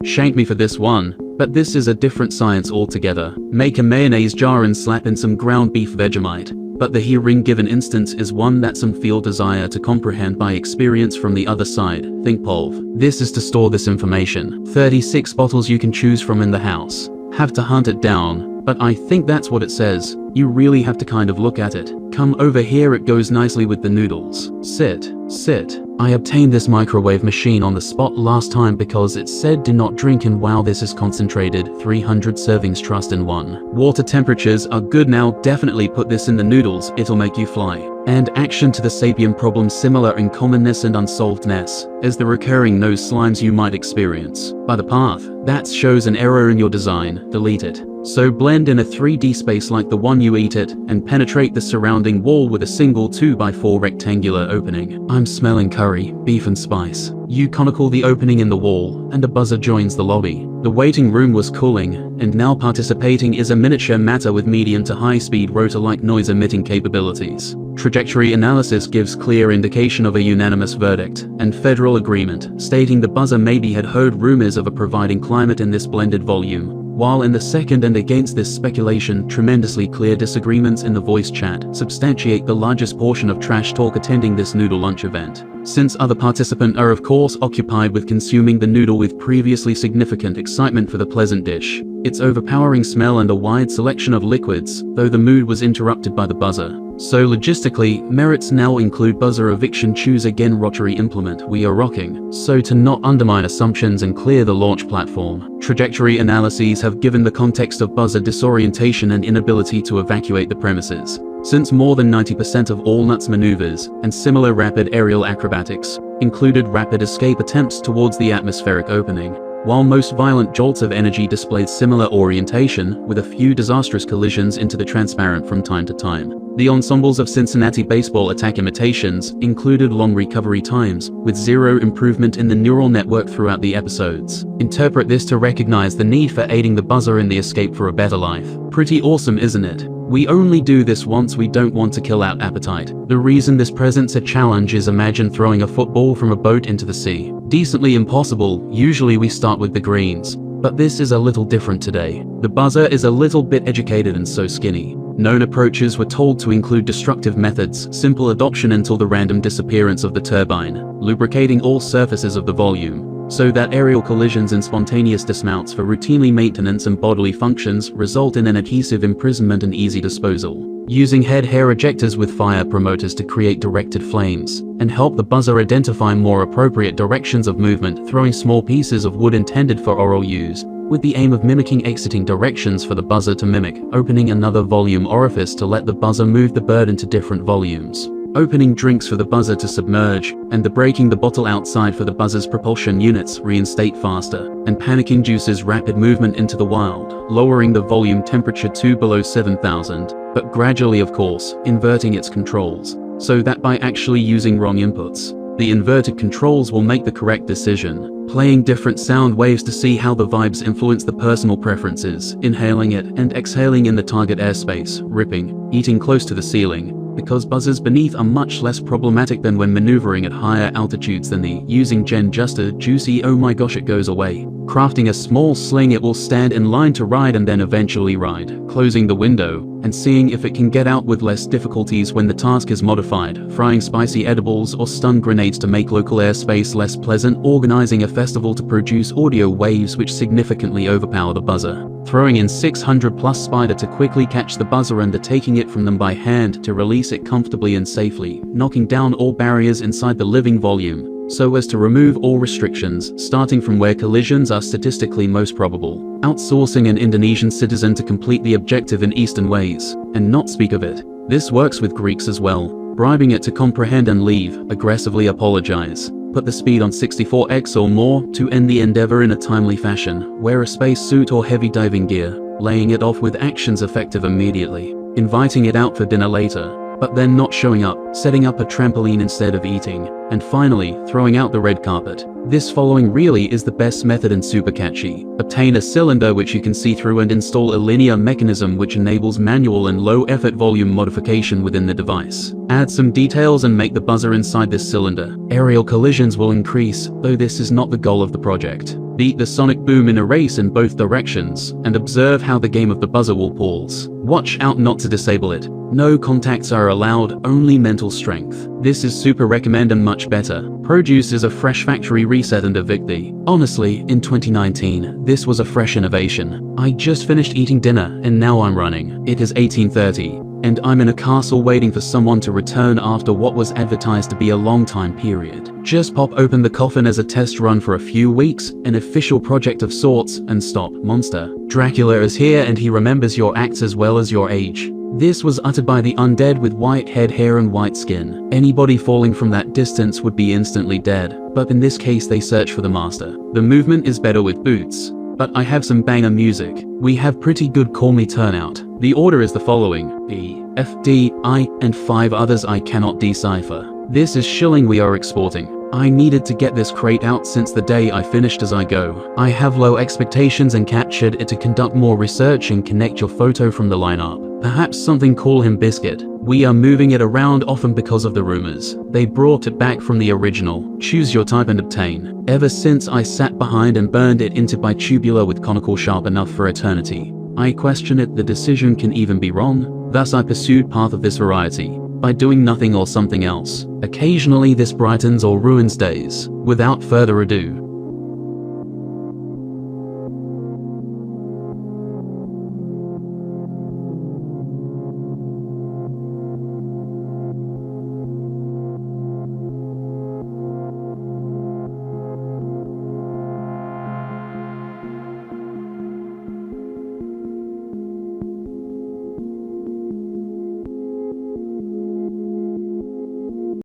Shank me for this one, but this is a different science altogether. Make a mayonnaise jar and slap in some ground beef Vegemite. But the herein given instance is one that some feel desire to comprehend by experience from the other side. Think POV. This is to store this information. 36 bottles you can choose from in the house. Have to hunt it down, but I think that's what it says. You really have to kind of look at it. Come over here, it goes nicely with the noodles. Sit. I obtained this microwave machine on the spot last time because it said do not drink, and wow, this is concentrated. 300 servings, trust in one. Water temperatures are good now, definitely put this in the noodles, it'll make you fly. And action to the sapien problem, similar in commonness and unsolvedness as the recurring nose slimes you might experience. By the path, that shows an error in your design, delete it. So blend in a 3D space like the one you eat it, and penetrate the surrounding wall with a single 2x4 rectangular opening. I'm smelling curry, beef and spice. You conical the opening in the wall, and a buzzer joins the lobby. The waiting room was cooling, and now participating is a miniature matter with medium to high speed rotor-like noise emitting capabilities. Trajectory analysis gives clear indication of a unanimous verdict and federal agreement, stating the buzzer maybe had heard rumors of a providing climate in this blended volume. While in the second and against this speculation, tremendously clear disagreements in the voice chat substantiate the largest portion of trash talk attending this noodle lunch event. Since other participants are of course occupied with consuming the noodle with previously significant excitement for the pleasant dish, its overpowering smell and a wide selection of liquids, though the mood was interrupted by the buzzer. So logistically, merits now include buzzer eviction, choose again rotary implement, we are rocking. So to not undermine assumptions and clear the launch platform, trajectory analyses have given the context of buzzer disorientation and inability to evacuate the premises. Since more than 90% of all nuts maneuvers and similar rapid aerial acrobatics included rapid escape attempts towards the atmospheric opening, while most violent jolts of energy displayed similar orientation, with a few disastrous collisions into the transparent from time to time. The ensembles of Cincinnati baseball attack imitations included long recovery times, with zero improvement in the neural network throughout the episodes. Interpret this to recognize the need for aiding the buzzer in the escape for a better life. Pretty awesome, isn't it? We only do this once, we don't want to kill out appetite. The reason this presents a challenge is imagine throwing a football from a boat into the sea. Decently impossible, usually we start with the greens. But this is a little different today. The buzzer is a little bit educated and so skinny. Known approaches were told to include destructive methods, simple adoption until the random disappearance of the turbine, lubricating all surfaces of the volume, so that aerial collisions and spontaneous dismounts for routinely maintenance and bodily functions result in an adhesive imprisonment and easy disposal. Using head hair ejectors with fire promoters to create directed flames, and help the buzzer identify more appropriate directions of movement, throwing small pieces of wood intended for oral use, with the aim of mimicking exiting directions for the buzzer to mimic, opening another volume orifice to let the buzzer move the bird into different volumes, opening drinks for the buzzer to submerge, and the breaking the bottle outside for the buzzer's propulsion units reinstate faster, and panicking juices rapid movement into the wild, lowering the volume temperature to below 7,000, but gradually of course, inverting its controls, so that by actually using wrong inputs, the inverted controls will make the correct decision, playing different sound waves to see how the vibes influence the personal preferences, inhaling it and exhaling in the target airspace, ripping, eating close to the ceiling, because buzzers beneath are much less problematic than when maneuvering at higher altitudes than the using just a juicy oh my gosh it goes away. Crafting a small sling it will stand in line to ride and then eventually ride, closing the window, and seeing if it can get out with less difficulties when the task is modified, frying spicy edibles or stun grenades to make local airspace less pleasant, organizing a festival to produce audio waves which significantly overpower the buzzer, throwing in 600+ spider to quickly catch the buzzer and taking it from them by hand to release it comfortably and safely, knocking down all barriers inside the living volume, so as to remove all restrictions, starting from where collisions are statistically most probable, outsourcing an Indonesian citizen to complete the objective in Eastern ways, and not speak of it. This works with Greeks as well, bribing it to comprehend and leave, aggressively apologize, put the speed on 64x or more to end the endeavor in a timely fashion, wear a spacesuit or heavy diving gear, laying it off with actions effective immediately, inviting it out for dinner later, but then not showing up, setting up a trampoline instead of eating, and finally, throwing out the red carpet. This following really is the best method and super catchy. Obtain a cylinder which you can see through and install a linear mechanism which enables manual and low effort volume modification within the device. Add some details and make the buzzer inside this cylinder. Aerial collisions will increase, though this is not the goal of the project. Beat the sonic boom in a race in both directions, and observe how the game of the buzzer will pause. Watch out not to disable it. No contacts are allowed, only mental strength. This is super recommend and much better. Produce is a fresh factory reset and evict thee. Honestly, in 2019, this was a fresh innovation. I just finished eating dinner, and now I'm running. It is 18:30. And I'm in a castle waiting for someone to return after what was advertised to be a long time period. Just pop open the coffin as a test run for a few weeks, an official project of sorts, and stop, monster. Dracula is here and he remembers your acts as well as your age. This was uttered by the undead with white head, hair and white skin. Anybody falling from that distance would be instantly dead, but in this case they search for the master. The movement is better with boots. But I have some banger music. We have pretty good call me turnout. The order is the following: E, F, D, I, and 5 others I cannot decipher. This is shilling we are exporting. I needed to get this crate out since the day I finished as I go. I have low expectations and captured it to conduct more research and connect your photo from the lineup. Perhaps something call him Biscuit. We are moving it around often because of the rumors. They brought it back from the original. Choose your type and obtain. Ever since I sat behind and burned it into bitubular with conical sharp enough for eternity. I question it, the decision can even be wrong. Thus I pursued path of this variety. By doing nothing or something else. Occasionally this brightens or ruins days. Without further ado,